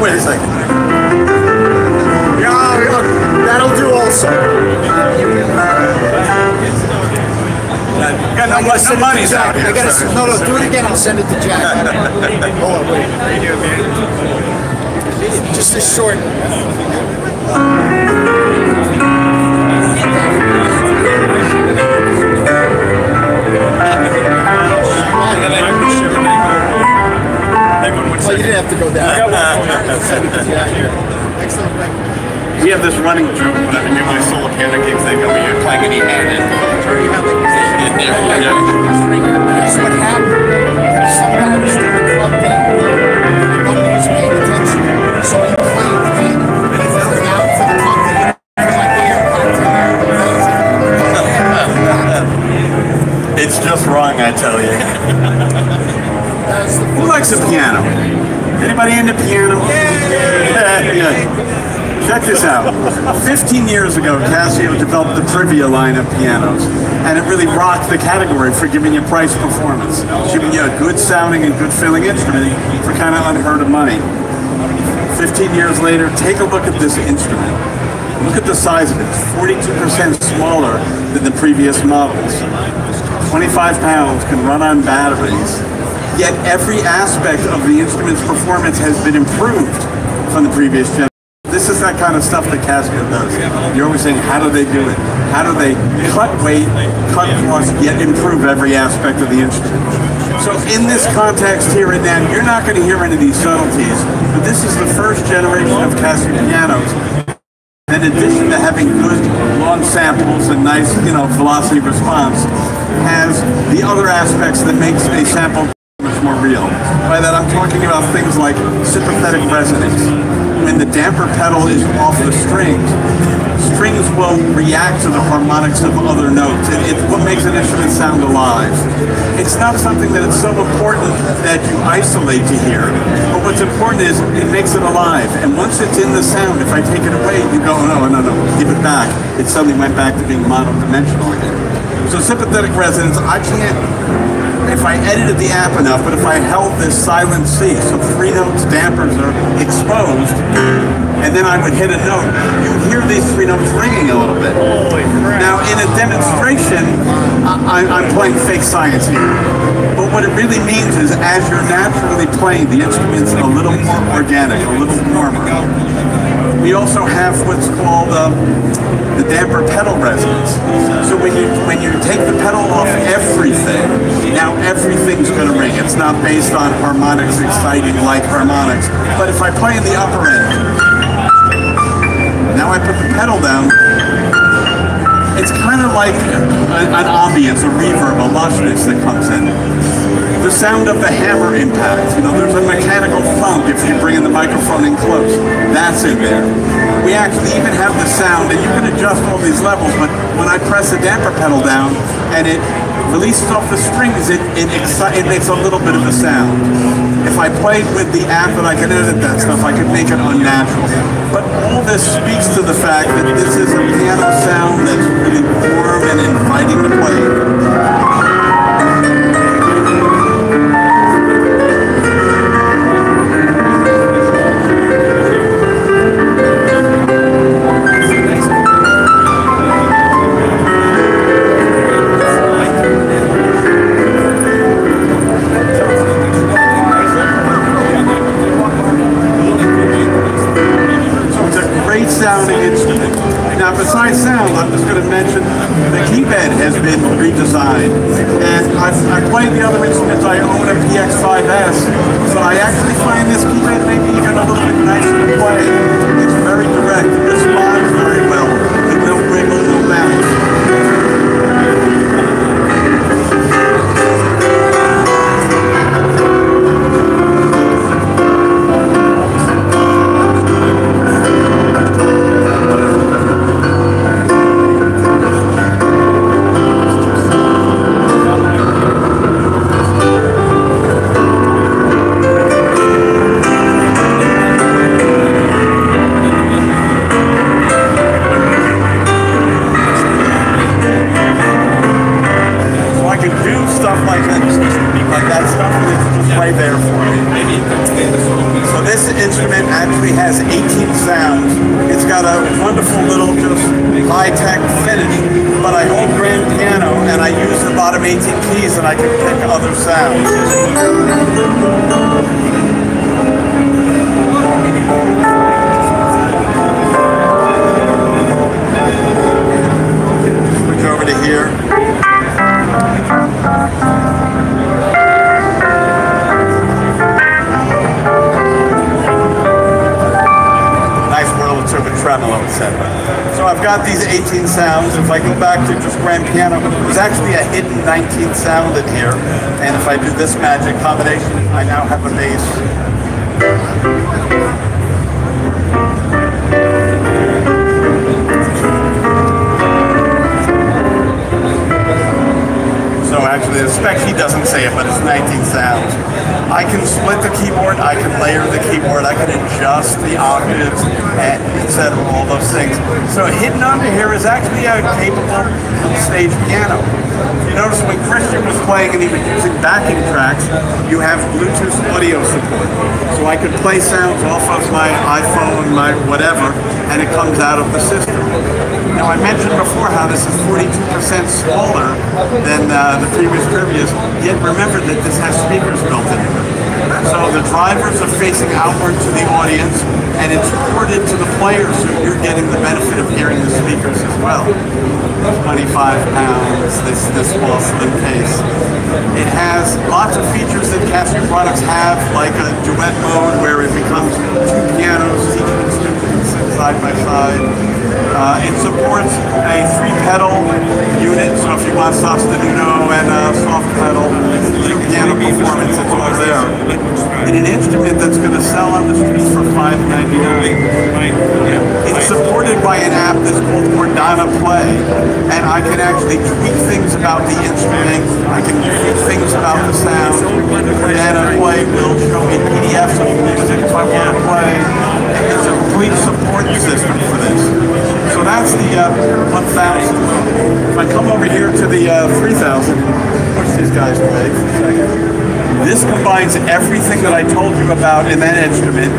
Wait a second. Yeah, that'll do also. Got no money's out here. No, do it again. I'll send it to Jack. Hold on, wait. Just a short. Oh, you didn't have to go down. Excellent. We have this running joke when I do my solo piano gigs. They go, "You're playing any hand." That's what happened. Sometimes during the club thing, nobody was paying attention. So he played the game out for the club thing. It's just wrong, I tell you. Who likes a piano? Anybody into piano? Yeah. Check this out. 15 years ago, Casio developed the Trivia line of pianos, and it really rocked the category for giving you price performance, giving you a good sounding and good feeling instrument for kind of unheard of money. 15 years later, take a look at this instrument. Look at the size of it. It's 42% smaller than the previous models. 25 pounds, can run on batteries. Yet every aspect of the instrument's performance has been improved from the previous generation. This is that kind of stuff that Casio does. You're always saying, how do they do it? How do they cut weight, cut cost, yet improve every aspect of the instrument? So in this context here and now, you're not going to hear any of these subtleties, but this is the first generation of Casio pianos. In addition to having good long samples and nice, velocity response, has the other aspects that makes a sample much more real. By that I'm talking about things like sympathetic resonance. When the damper pedal is off the strings will react to the harmonics of other notes. It's what makes an instrument sound alive. It's not something that it's so important that you isolate to hear, but what's important is it makes it alive. And once it's in the sound, if I take it away, you go, no, give it back. It suddenly went back to being monodimensional again. So sympathetic resonance, I can't, if I edited the app enough, but if I held this silent C, so 3 notes dampers are exposed, and then I would hit a note, you'd hear these 3 notes ringing a little bit. Now in a demonstration, I'm playing fake science here. But what it really means is as you're naturally playing, the instrument's a little more organic, a little warmer. We also have what's called the damper pedal resonance. So when you take the pedal off everything, now everything's going to ring. It's not based on harmonics exciting like harmonics. But if I play in the upper end, now I put the pedal down, it's kind of like an ambience, a reverb, a lushness that comes in. The sound of the hammer impact. There's a mechanical thump if you bring in the microphone in close. That's in there. We actually even have the sound, and you can adjust all these levels, but when I press the damper pedal down and it releases off the strings, it makes a little bit of a sound. If I played with the app and I could edit that stuff, I could make it unnatural. But all this speaks to the fact that this is a piano sound that's really warm and inviting to play. Sounding instrument. Now besides sound, I'm just going to mention the keypad has been redesigned, and I played the other instruments. I own a PX5S, so I actually find this keypad maybe even a little bit nicer to play. It's very direct, it responds very well, with no wiggle, no bounce. instrument actually has 18 sounds. It's got a wonderful little just high-tech finish, but I hold grand piano and I use the bottom 18 keys and I can pick other sounds. Switch over to here. Tremolo, etc. So I've got these 18 sounds. If I go back to just grand piano, there's actually a hidden 19th sound in here. And if I do this magic combination, I now have a bass. So actually, the spec sheet doesn't say it, but it's 19 sounds. I can split the keyboard, I can layer the keyboard, I can adjust the octaves, etc., all those things. So hidden under here is actually a capable stage piano. You notice when Christian was playing and he was using backing tracks, you have Bluetooth audio support. So I could play sounds off of my iPhone, my whatever, and it comes out of the system. Now I mentioned before how this is 42% smaller than the previous Trivias, yet remember that this has speakers built in. So the drivers are facing outward to the audience, and it's ported to the players, so you're getting the benefit of hearing the speakers as well. 25 pounds, this small slim case. It has lots of features that Casio products have, like a duet mode where it becomes two pianos, each instrument side by side. It supports a 3-pedal unit, so if you want sostenuto and a soft pedal, piano performance, it's all there. And an instrument that's going to sell on the streets for $5.99. It's supported by an app that's called Cordana Play, and I can actually tweak things about the instrument, I can tweak things about the sound. Cordana Play will show me PDFs of music if I want to play. There's a complete support system for this. So that's the 1000. If I come over here to the 3000, push these guys away for a second. This combines everything that I told you about in that instrument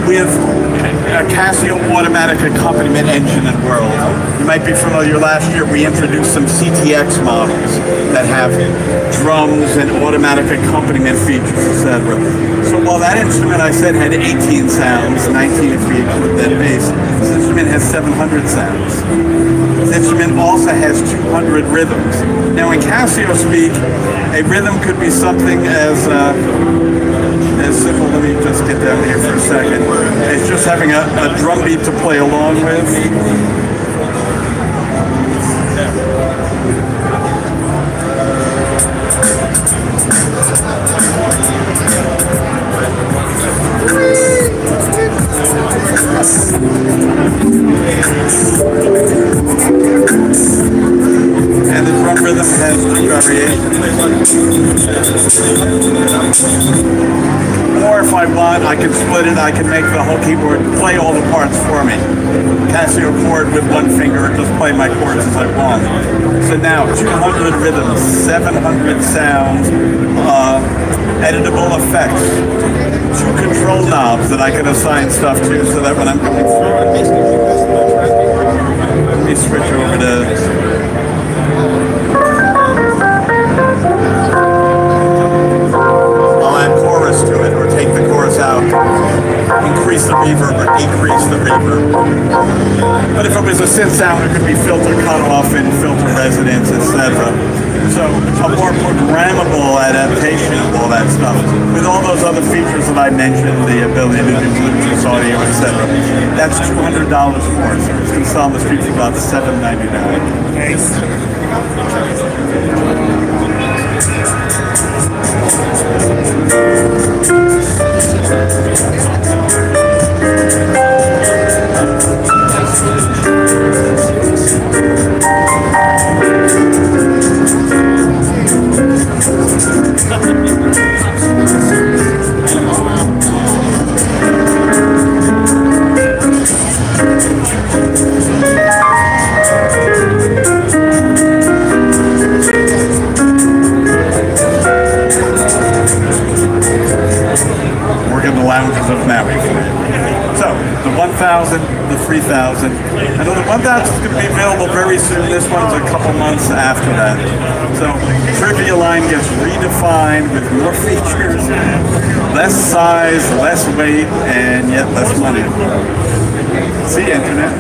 with a Casio automatic accompaniment engine and world. You might be familiar, last year we introduced some CTX models that have drums and automatic accompaniment features, etc. So while that instrument I said had 18 sounds, 19 if we include that bass, this instrument has 700 sounds. This instrument also has 200 rhythms. Now in Casio speak, a rhythm could be something as simple, let me just get down here for a second. It's just having a drum beat to play along with. And the drum rhythm has three variations. Or if I want, I can split it, I can make the whole keyboard play all the parts for me. Casio chord with one finger, just play my chords as I want. So now, 200 rhythms, 700 sounds, editable effects, 2 control knobs that I can assign stuff to so that when I'm going through it, let me switch over to to it, or take the chorus out, increase the reverb or decrease the reverb. But if it was a synth sound, it could be filter cutoff and filter resonance, etc. So a more programmable adaptation of all that stuff, with all those other features that I mentioned, the ability to do Bluetooth audio, etc. That's $200 more, so it's going to sell on the street for about $7.99. Nice. Lounges of NAMM. So, the 1000, the 3000. I know the 1000 is going to be available very soon. This one's a couple months after that. So, Trivia line gets redefined with more features, less size, less weight, and yet less money. See you, Internet.